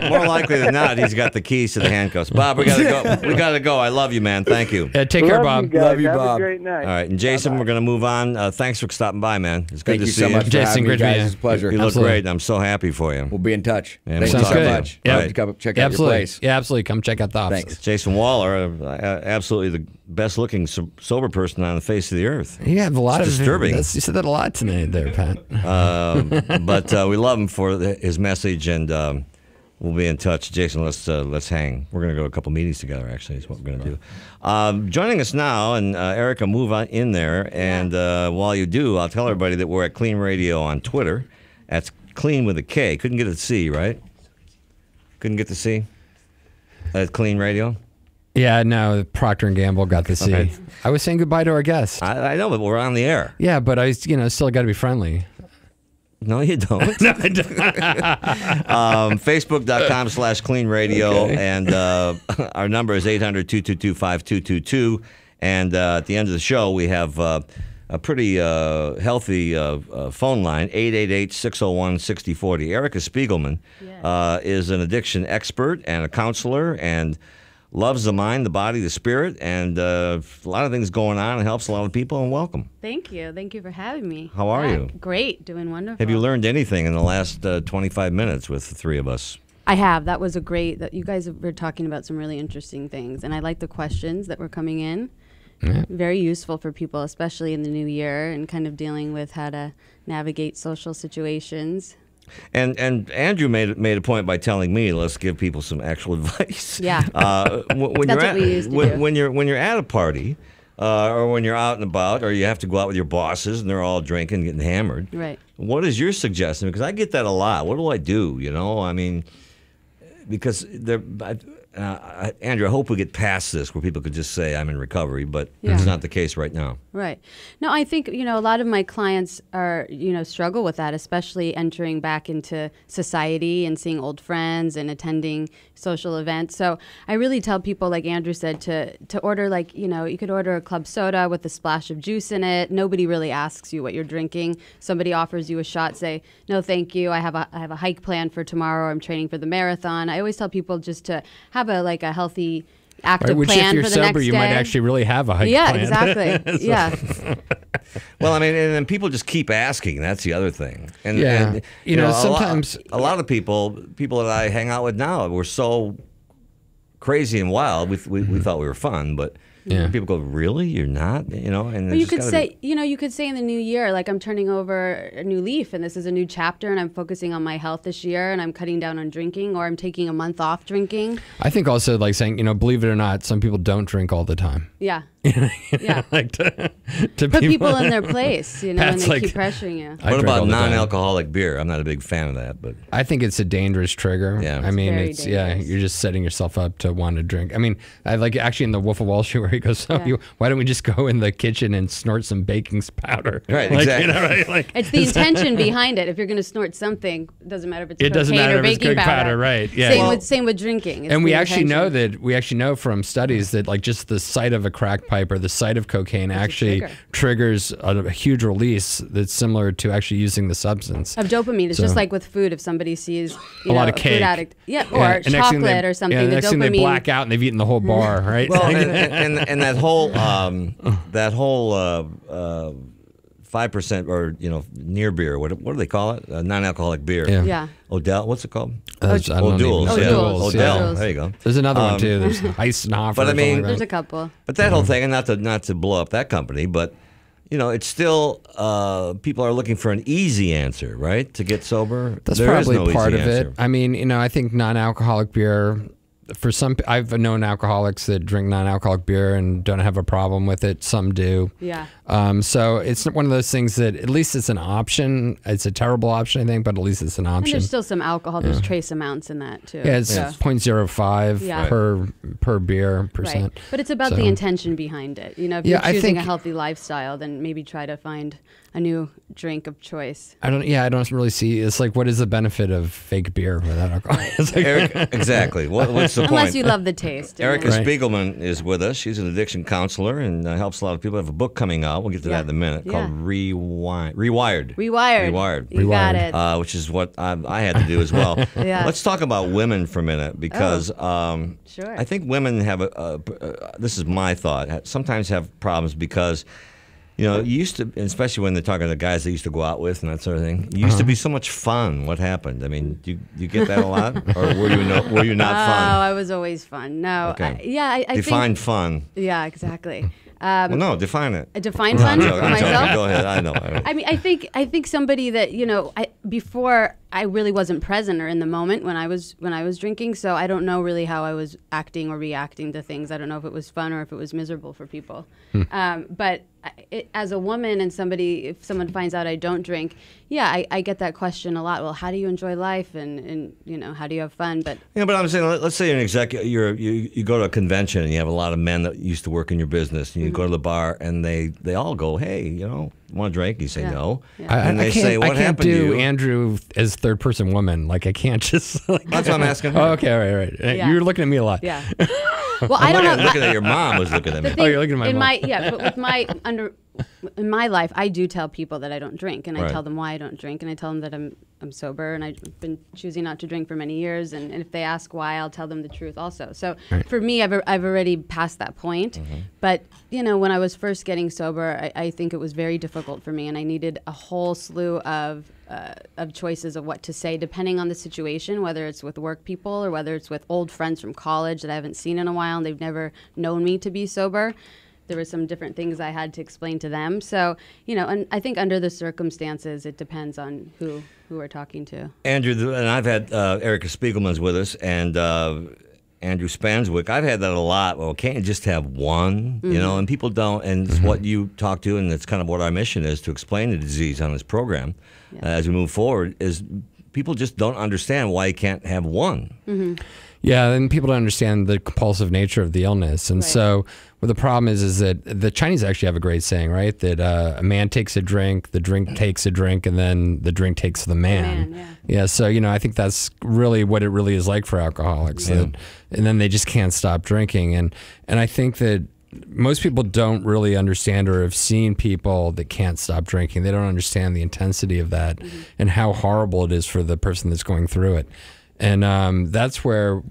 more likely than not, he's got the keys to the handcuffs. Bob, we gotta go. I love you, man. Thank you. Yeah, take care, Bob. Love you, Bob. Have a great night. All right, and Jason, we're gonna move on. Thanks for stopping by, man. It's good to see you. Thank you so much, Jason. for having me, Great to meet guys. you. It's a pleasure. You look great, and I'm so happy for you. We'll be in touch. Yeah, Thank you sounds so good. much. Yeah. I'll come check out your place. Yeah, absolutely. Come check out the office. Thanks. Jason Wahler, absolutely the best-looking sober person on the face of the earth. You have a lot It's of disturbing. You said that a lot tonight, there, Pat. But we love him for his message, and we'll be in touch. Jason, let's hang. We're going to go to a couple meetings together, actually, is what we're going to do. Joining us now, and Erica, move on in there. And while you do, I'll tell everybody that we're at KLEAN Radio on Twitter. That's KLEAN with a K. Couldn't get a C, right? Couldn't get the C? At KLEAN Radio? Yeah, no, Procter & Gamble got the C. Okay. I was saying goodbye to our guest. I know, but we're on the air. Yeah, but I, still got to be friendly. No, you don't. Facebook.com/KLEAN Radio, Okay. and our number is 800-222-5222. And at the end of the show, we have a pretty healthy phone line, 888-601-6040. Erica Spiegelman is an addiction expert and a counselor and loves the mind, the body, the spirit, and a lot of things going on and helps a lot of people, and welcome. Thank you. Thank you for having me. How are you? Great. Doing wonderful. Have you learned anything in the last 25 minutes with the three of us? I have. That was that you guys were talking about some really interesting things, and I like the questions that were coming in. Yeah. Very useful for people, especially in the new year, and kind of dealing with how to navigate social situations. And Andrew made a point by telling me, let's give people some actual advice. Yeah. When That's what we used to do. when you're at a party, or when you're out and about, or you have to go out with your bosses and they're all drinking, getting hammered. Right. What is your suggestion? Because I get that a lot. What do I do? I mean, because Andrew, I hope we get past this where people could just say I'm in recovery, but it's not the case right now. Right. No, I think, a lot of my clients are, struggle with that, especially entering back into society and seeing old friends and attending social events. So I really tell people, like Andrew said, to order, you could order a club soda with a splash of juice in it. Nobody really asks you what you're drinking. Somebody offers you a shot, say, no, thank you. I have a hike planned for tomorrow. I'm training for the marathon. I always tell people just to have a healthy active Which plan if you're for the sober, next day. you might actually really have a hike plan. Exactly. Yeah. Well, I mean, and then people just keep asking. That's the other thing. And, Yeah. and Sometimes a lot of people that I hang out with now, we're so crazy and wild. We thought we were fun, but Yeah. people go, really? You're not? And Well, you could say, you could say in the new year, like I'm turning over a new leaf and this is a new chapter and I'm focusing on my health this year and I'm cutting down on drinking, or I'm taking a month off drinking. I think also like saying, believe it or not, some people don't drink all the time. Yeah. Yeah. Like to Put people in their place, and Pat's they like, keep pressuring you. I what drink about all the time. non-alcoholic beer? I'm not a big fan of that, but I think it's a dangerous trigger. Yeah. I mean, very it's dangerous. you're just setting yourself up to want to drink. I mean, I like actually in the Wolf of Wall Street where he goes, why don't we just go in the kitchen and snort some baking powder? Right, Like, exactly. Right? Like, It's the intention behind it. If you're going to snort something, it doesn't matter if it's It doesn't cocaine matter or if it's baking cooking powder, right? Yeah. Same with drinking. It's and the we actually intention. know from studies that like just the sight of a crack pipe or the sight of cocaine actually trigger. triggers a huge release that's similar to actually using the substance. Of dopamine. It's just like with food. If somebody sees a lot of a cake, food addict, or chocolate or something, the next thing they dopamine. black out and they've eaten the whole bar, right? Well, and that whole 5% or near beer. What do they call it? Non-alcoholic beer. Yeah. Odell. What's it called? O'Doul's. O'Doul's. Yeah. O'Doul's. Odell. O'Doul's. There you go. There's another one too. There's Eisenhower. But I mean, There's a couple. But that whole thing, and not to blow up that company, but it's still people are looking for an easy answer, right? To get sober. That's There is probably no part easy of answer. it. I mean, I think non-alcoholic beer. For some, I've known alcoholics that drink non-alcoholic beer and don't have a problem with it. Some do. Yeah. So it's one of those things that at least it's an option. It's a terrible option, I think, but at least it's an And option. there's still some alcohol. There's trace amounts in that too. Yeah, it's So- 0.05 Yeah. per beer percent. Right. But it's about So- the intention behind it. If Yeah, you're I choosing a think- healthy lifestyle, then maybe try to find a new drink of choice. I don't really see. It's like, what is the benefit of fake beer without alcohol? It's like, Eric, exactly. What's the point? Unless you love the taste. Erica Right. Spiegelman is with us. She's an addiction counselor and helps a lot of people. Have a book coming out. We'll get to that in a minute. Called Rewired. Rewired. You got it. Which is what I had to do as well. Yeah. Let's talk about women for a minute because Sure. I think women have this is my thought. Sometimes have problems because. You used to, especially when they're talking to the guys they used to go out with and that sort of thing. It used to be so much fun. What happened? I mean, do you get that a lot, or were you not fun? Oh, I was always fun. No. Okay. I Define think, fun. Yeah, exactly. Well, no, define it. Define fun I'm for joking. myself. Go ahead. I know. I mean, I think somebody that before I really wasn't present or in the moment when I was drinking, so I don't know really how I was acting or reacting to things. I don't know if it was fun or if it was miserable for people. But as a woman and if someone finds out I don't drink, I get that question a lot. Well, how do you enjoy life and how do you have fun? But yeah, but I'm saying, let's say you're an executive. You go to a convention and you have a lot of men that used to work in your business, and you go to the bar and they all go, hey, want a drink? You say no, and they say, what happened to you? Andrew as third person woman. Like I can't just. Like, That's what I'm asking. Oh, okay, all right. Yeah. You're looking at me a lot. yeah. Well, I don't know. Looking at your mom was looking at me. Oh, you're looking at my mom. But in my life, I do tell people that I don't drink, and I Right. tell them why I don't drink, and I tell them that I'm sober, and I've been choosing not to drink for many years, and if they ask why, I'll tell them the truth also. So for me, I've already passed that point. But when I was first getting sober, I think it was very difficult for me, and I needed a whole slew of choices of what to say, depending on the situation, whether it's with work people or whether it's with old friends from college that I haven't seen in a while and they've never known me to be sober. There were some different things I had to explain to them. So, and I think under the circumstances, it depends on who we're talking to. Andrew, and I've had Erica Spiegelman's with us, and Andrew Spanswick. I've had that a lot. Well, can't you just have one? And people don't. And it's what you talk to, and it's kind of what our mission is to explain the disease on this program as we move forward. Is people just don't understand why you can't have one. Yeah, and people don't understand the compulsive nature of the illness. And so what the problem is that the Chinese actually have a great saying, right? That a man takes a drink, the drink takes a drink, and then the drink takes the man. Yeah, so, I think that's really what it really is like for alcoholics. And then they just can't stop drinking. And I think that most people don't really understand or have seen people that can't stop drinking. They don't understand the intensity of that and how horrible it is for the person that's going through it. And that's where,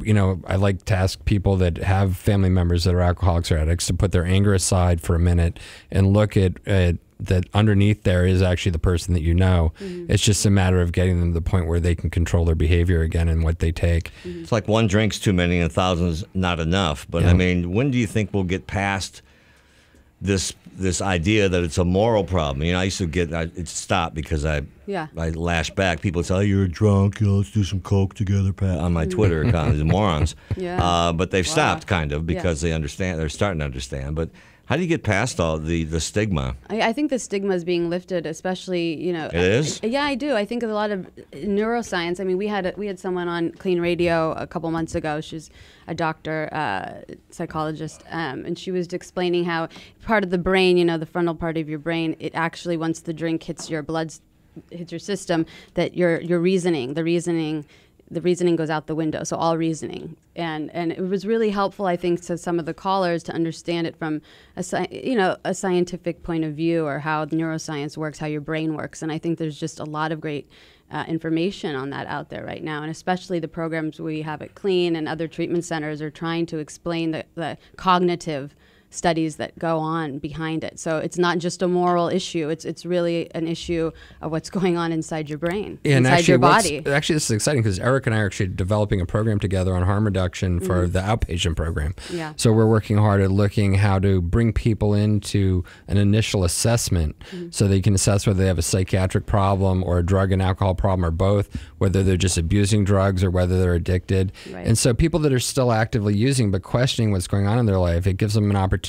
I like to ask people that have family members that are alcoholics or addicts to put their anger aside for a minute and look at that underneath there is actually the person that It's just a matter of getting them to the point where they can control their behavior again and what they take. It's like one drink's too many and 1,000's not enough. But I mean, when do you think we'll get past this idea that it's a moral problem? I used to it stopped because I lashed back. People say, "Oh, you're drunk. Let's do some coke together," Pat, on my Twitter account. These morons. But they've stopped kind of because they understand. They're starting to understand. But how do you get past all the stigma? I think the stigma is being lifted, especially, It is? Yeah, I do. I think a lot of neuroscience. I mean, we had someone on KLEAN Radio a couple months ago. She's a doctor, psychologist, and she was explaining how part of the brain, the frontal part of your brain, it actually, once the drink hits your system, that your reasoning, the reasoning goes out the window. So all reasoning, and it was really helpful, I think, to some of the callers to understand it from a scientific point of view, or how neuroscience works, how your brain works. And I think there's just a lot of great information on that out there right now, and especially the programs we have at KLEAN and other treatment centers are trying to explain the cognitive studies that go on behind it. So it's not just a moral issue. It's really an issue of what's going on inside your brain, inside your body. Actually, this is exciting because Eric and I are actually developing a program together on harm reduction for the outpatient program. Yeah. So we're working hard at looking how to bring people into an initial assessment so they can assess whether they have a psychiatric problem or a drug and alcohol problem or both, whether they're just abusing drugs or whether they're addicted. Right. And so people that are still actively using but questioning what's going on in their life, it gives them an opportunity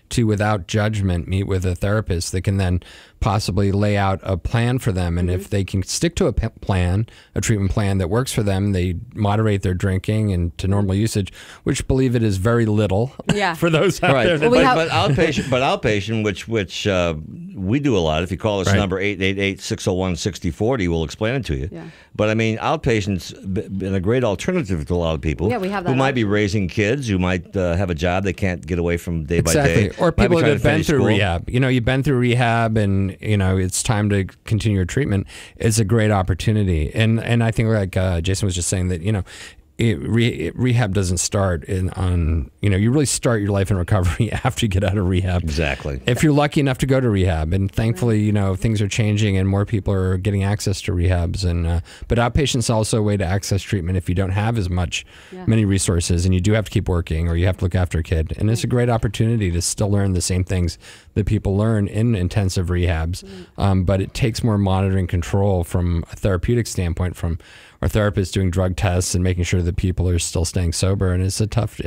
to, without judgment, meet with a therapist that can then possibly lay out a plan for them. And if they can stick to a plan, a treatment plan that works for them, they moderate their drinking and to normal usage, which, believe it, is very little for those out there. But outpatient, which we do a lot. If you call us number 888-601-6040, we'll explain it to you. Yeah. But I mean, outpatient's been a great alternative to a lot of people we have that who might be raising kids, who might have a job they can't get away from day by day. Or people that have been through school. rehab. You know, you've been through rehab and, you know, it's time to continue your treatment. It's a great opportunity. And I think, like Jason was just saying, that, you know, rehab doesn't start you really start your life in recovery after you get out of rehab. Exactly. If you're lucky enough to go to rehab, and thankfully, you know, things are changing and more people are getting access to rehabs. And but outpatient's also a way to access treatment if you don't have as many resources, and you do have to keep working or you have to look after a kid. And it's a great opportunity to still learn the same things that people learn in intensive rehabs, but it takes more monitoring control from a therapeutic standpoint, from our therapists doing drug tests and making sure that people are still staying sober, and it's a tough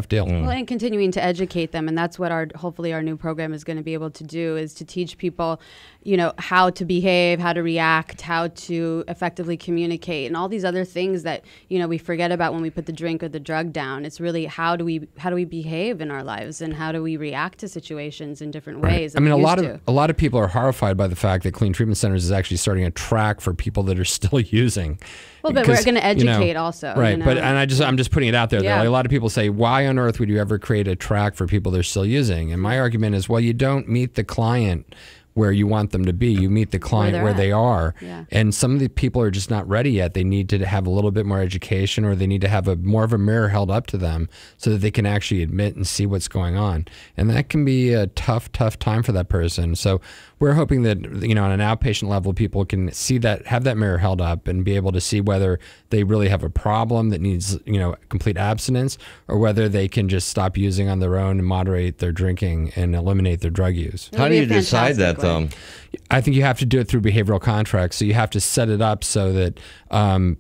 deal. Well, and continuing to educate them, and that's what hopefully our new program is going to be able to do, is to teach people, you know, how to behave, how to react, how to effectively communicate, and all these other things that, you know, we forget about when we put the drink or the drug down. It's really how do we behave in our lives, and how do we react to situations in different ways. I mean, a lot of people are horrified by the fact that KLEAN Treatment Centers is actually starting a track for people that are still using. Well, but we're going to educate also, right? You know? But I'm just putting it out there. Like, a lot of people say, why on earth would you ever create a track for people that are still using? And my argument is, well, you don't meet the client where you want them to be. You meet the client where they are. Yeah. And some of the people are just not ready yet. They need to have a little bit more education, or they need to have more of a mirror held up to them so that they can actually admit and see what's going on. And that can be a tough time for that person. So we're hoping that, you know, on an outpatient level, people can see that, have that mirror held up, and be able to see whether they really have a problem that needs, you know, complete abstinence, or whether they can just stop using on their own and moderate their drinking and eliminate their drug use. How do you decide that, though? I think you have to do it through behavioral contracts. So you have to set it up so that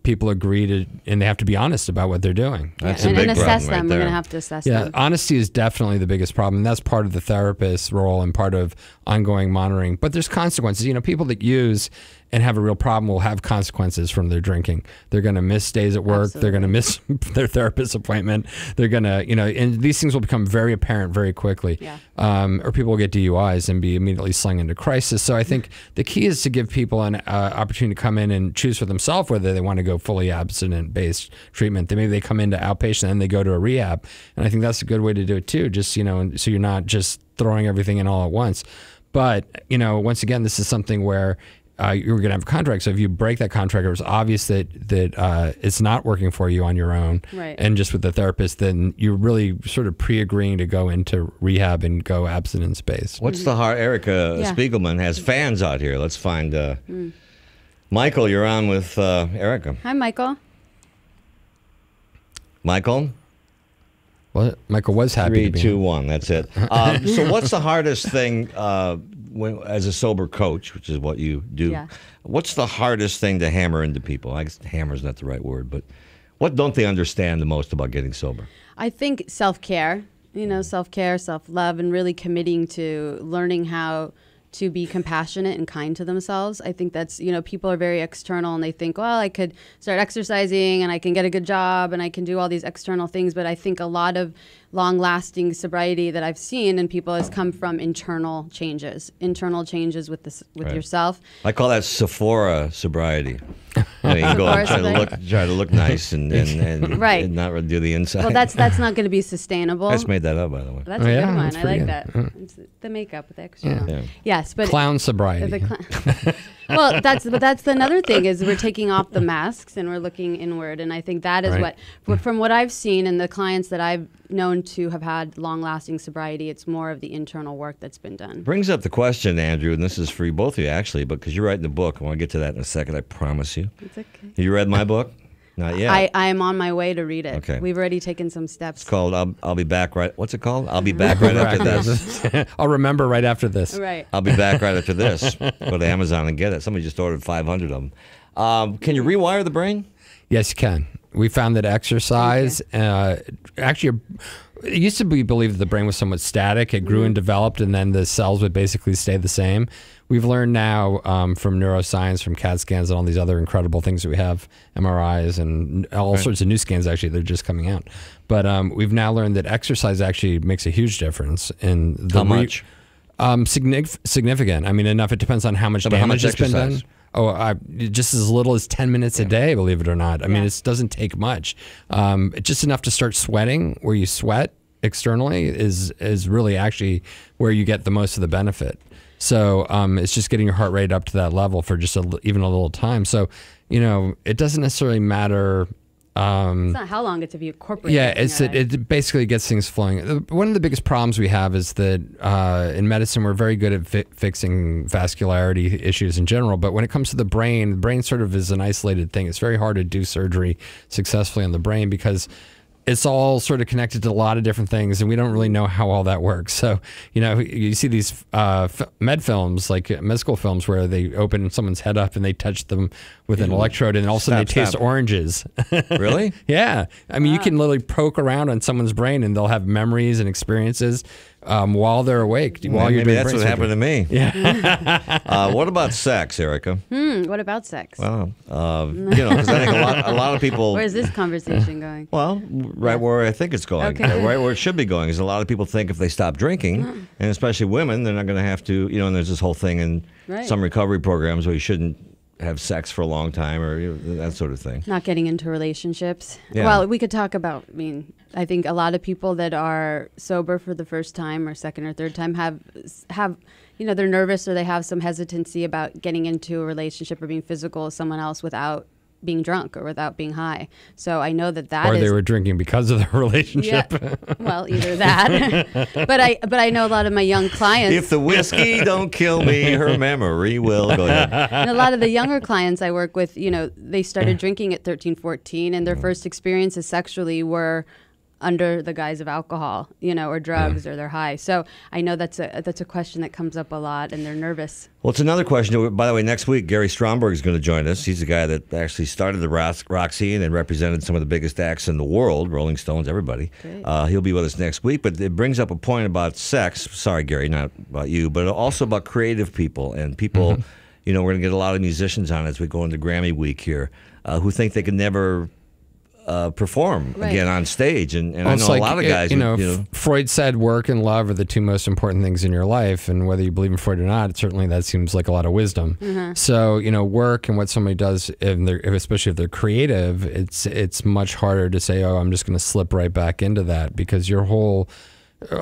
people agree to, and they have to be honest about what they're doing. That's a big problem assess right them. there. We're going to have to assess them. Yeah, honesty is definitely the biggest problem. And that's part of the therapist's role and part of ongoing monitoring. But there's consequences. You know, people that use and have a real problem will have consequences from their drinking. They're going to miss days at work. Absolutely. They're going to miss their therapist appointment. They're going to, you know, and these things will become very apparent very quickly. Yeah. Or people will get DUIs and be immediately slung into crisis. So I think the key is to give people an opportunity to come in and choose for themselves whether they want to go fully abstinent-based treatment. Maybe they come into outpatient and they go to a rehab. And I think that's a good way to do it too, just, you know, so you're not just throwing everything in all at once. But, you know, once again, this is something where you're going to have a contract. So if you break that contract, or it's obvious that it's not working for you on your own, and just with the therapist, then you're really sort of pre-agreeing to go into rehab and go abstinence-based. What's the heart? Erica Spiegelman has fans out here. Let's find Michael. You're on with Erica. Hi, Michael. Michael? Well, Michael was happy to be 3, 2, 1. That's it. So what's the hardest thing as a sober coach, which is what you do? Yeah. What's the hardest thing to hammer into people? I guess hammer's not the right word, but what don't they understand the most about getting sober? I think self-care, you know, self-care, self-love, and really committing to learning how to be compassionate and kind to themselves. I think that's, you know, people are very external and they think, well, I could start exercising and I can get a good job and I can do all these external things. But I think a lot of long-lasting sobriety that I've seen in people has come from internal changes with yourself. I call that Sephora sobriety. You go and try to look nice and right. and not do the inside. Well, that's not going to be sustainable. I just made that up, by the way. That's a good one. I like that. It's the makeup with the extra. Yeah. Yes, but clown sobriety. Well, that's another thing is we're taking off the masks and we're looking inward, and I think that is from what I've seen and the clients that I've known to have had long-lasting sobriety, it's more of the internal work that's been done. Brings up the question, Andrew, and this is for both of you actually, but because you're writing the book, I want to get to that in a second. I promise you. It's okay. Have you read my book? Not yet. I am on my way to read it. Okay. We've already taken some steps. It's called I'll Be Back Right. What's it called? I'll Be Back Right After This. I'll remember right after this. Right. I'll be back right after this. Go to Amazon and get it. Somebody just ordered 500 of them. Can you rewire the brain? Yes, you can. We found that exercise, actually, it used to be believed that the brain was somewhat static. It grew and developed, and then the cells would basically stay the same. We've learned now from neuroscience, from CAT scans, and all these other incredible things that we have, MRIs, and all sorts of new scans, actually, they're just coming out. But we've now learned that exercise actually makes a huge difference in the How much? Significant. I mean, enough. It depends on how much damage has been done. Oh, just as little as 10 minutes a day, believe it or not. I mean, it doesn't take much. Just enough to start sweating, where you sweat externally is really actually where you get the most of the benefit. So it's just getting your heart rate up to that level for just even a little time. So, it doesn't necessarily matter. It's not how long it's if you incorporate. Yeah, it basically gets things flowing. One of the biggest problems we have is that in medicine we're very good at fixing vascularity issues in general, but when it comes to the brain sort of is an isolated thing. It's very hard to do surgery successfully on the brain because it's all sort of connected to a lot of different things, and we don't really know how all that works. So, you see these med films, like medical films, where they open someone's head up and they touch them with an electrode, and all of a sudden they taste oranges. Really? Yeah. I mean, you can literally poke around on someone's brain, and they'll have memories and experices while they're awake. While you're doing that's what happened to me. Yeah. What about sex, Erica? What about sex? Well, because I think a lot of people. Where's this conversation going? Well, right where I think it's going. Okay. Right where it should be going is a lot of people think if they stop drinking, and especially women, they're not going to have to. And there's this whole thing in some recovery programs where you shouldn't have sex for a long time or that sort of thing. Not getting into relationships. Yeah. Well, we could talk about, I think a lot of people that are sober for the first time or second or third time have they're nervous or they have some hesitancy about getting into a relationship or being physical with someone else without being drunk or without being high. So I know that or they were drinking because of the relationship. Yeah, well, either that. but I know a lot of my young clients. If the whiskey don't kill me, her memory will. Go ahead. And a lot of the younger clients I work with, they started drinking at 13, 14, and their first experiences sexually were under the guise of alcohol, or drugs, or they're high. So I know that's a question that comes up a lot, and they're nervous. Well, it's another question. By the way, next week, Gary Stromberg is going to join us. He's the guy that actually started the rock scene and represented some of the biggest acts in the world, Rolling Stones, everybody. He'll be with us next week. But it brings up a point about sex. Sorry, Gary, not about you, but also about creative people and people. We're going to get a lot of musicians on as we go into Grammy week here who think they can never perform again on stage, and I know a lot of guys. Freud said work and love are the two most important things in your life, and whether you believe in Freud or not, certainly that seems like a lot of wisdom. So work and what somebody does, especially if they're creative, it's much harder to say, oh, I'm just going to slip right back into that, because a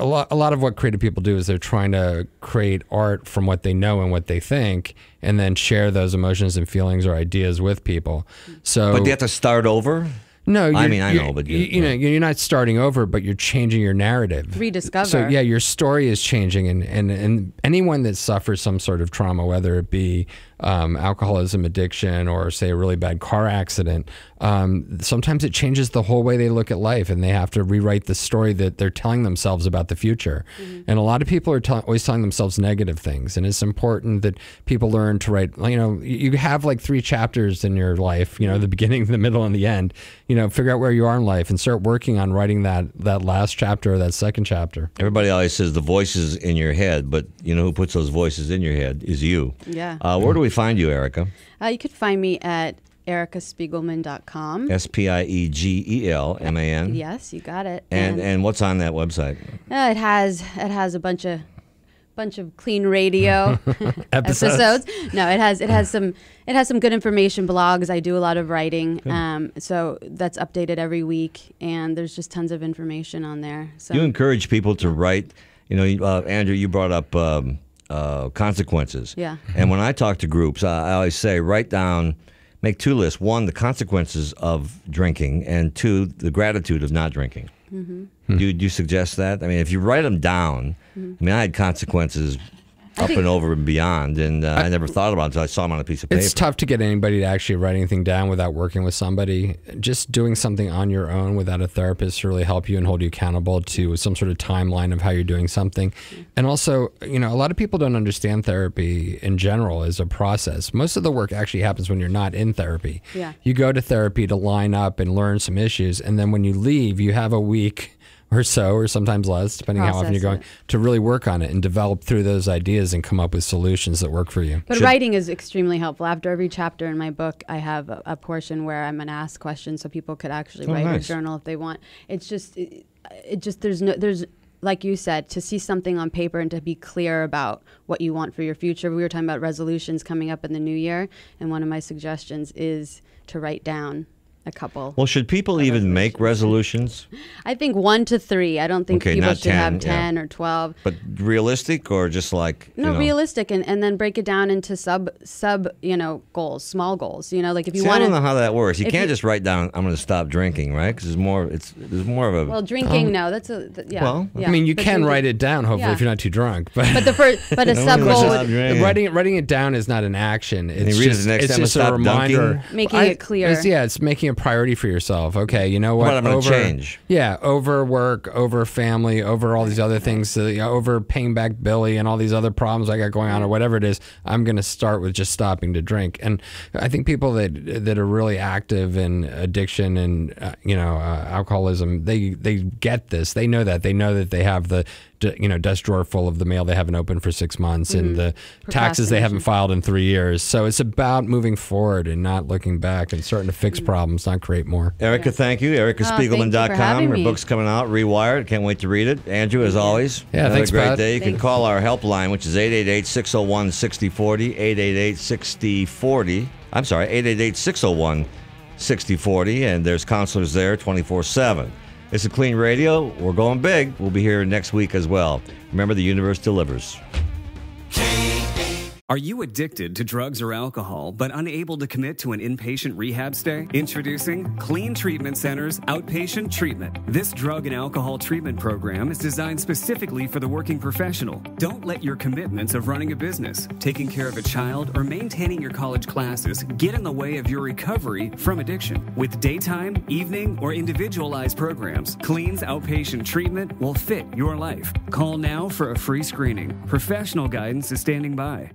lot of what creative people do is they're trying to create art from what they know and what they think, and then share those emotions and feelings or ideas with people. So, but they have to start over. No, I know, but you're not starting over, but you're changing your narrative. Rediscover. So your story is changing, and anyone that suffers some sort of trauma, whether it be alcoholism, addiction, or say a really bad car accident, sometimes it changes the whole way they look at life, and they have to rewrite the story that they're telling themselves about the future. And a lot of people are always telling themselves negative things, and it's important that people learn to write. You have like 3 chapters in your life. The beginning, the middle, and the end. Figure out where you are in life and start working on writing that last chapter or that second chapter. Everybody always says the voices in your head, but who puts those voices in your head is you. Yeah. Where do we find you, Erica? You could find me at ericaspiegelman.com. Spiegelman. Yes, you got it. And what's on that website? It has a bunch of Clean Radio episodes. No, it has some good information, blogs. I do a lot of writing, so that's updated every week, and there's just tons of information on there. So you encourage people to write. Andrew, you brought up consequences. Yeah. And when I talk to groups, I always say write down, make 2 lists: 1, the consequences of drinking, and 2, the gratitude of not drinking. Mm-hmm. Do you suggest that? I mean, if you write them down, I mean, I had consequences up and over and beyond, and I never thought about it until I saw them on a piece of paper. It's tough to get anybody to actually write anything down without working with somebody. Just doing something on your own without a therapist to really help you and hold you accountable to some sort of timeline of how you're doing something. And also, a lot of people don't understand therapy in general as a process. Most of the work actually happens when you're not in therapy. Yeah. You go to therapy to line up and learn some issues, and then when you leave, you have a week or so, or sometimes less, depending how often you're going, to really work on it and develop through those ideas and come up with solutions that work for you. But writing is extremely helpful. After every chapter in my book, I have a portion where I'm going to ask questions so people could actually write a journal if they want. It's just, there's like you said, to see something on paper and to be clear about what you want for your future. We were talking about resolutions coming up in the new year, and one of my suggestions is to write down a couple. Well, should people even make resolutions? I think 1 to 3. I don't think people should have 10 or 12. But realistic, or just like realistic, and then break it down into sub goals, small goals. Like if you want. I don't know how that works. You can't just write down, "I'm going to stop drinking," right? Because there's more of a. Well, drinking, no, that's yeah. Well, yeah. I mean, you can write it down. Hopefully, if you're not too drunk. But a sub goal. Writing it down is not an action. It's just a reminder. Making it clear. It's making a priority for yourself. Okay, you know what? I'm going to change. Yeah, over work, over family, over all these other things, over paying back Billy and all these other problems I got going on, or whatever it is. I'm going to start with just stopping to drink. And I think people that are really active in addiction and alcoholism, they get this. They know that. They know that they have the desk drawer full of the mail they haven't opened for 6 months and the taxes they haven't filed in 3 years. So it's about moving forward and not looking back and starting to fix problems, not create more. Erica, thank you. EricaSpiegelman.com. Her book's coming out, Rewired. Can't wait to read it. Andrew, as always, thanks, a great Pat. day. You can call our helpline, which is 888-601-6040, 888-6040. I'm sorry, 888-601-6040, and there's counselors there 24/7. This is Clean Radio. We're going big. We'll be here next week as well. Remember, the universe delivers. Are you addicted to drugs or alcohol, but unable to commit to an inpatient rehab stay? Introducing KLEAN Treatment Center's Outpatient Treatment. This drug and alcohol treatment program is designed specifically for the working professional. Don't let your commitments of running a business, taking care of a child, or maintaining your college classes get in the way of your recovery from addiction. With daytime, evening, or individualized programs, KLEAN's Outpatient Treatment will fit your life. Call now for a free screening. Professional guidance is standing by.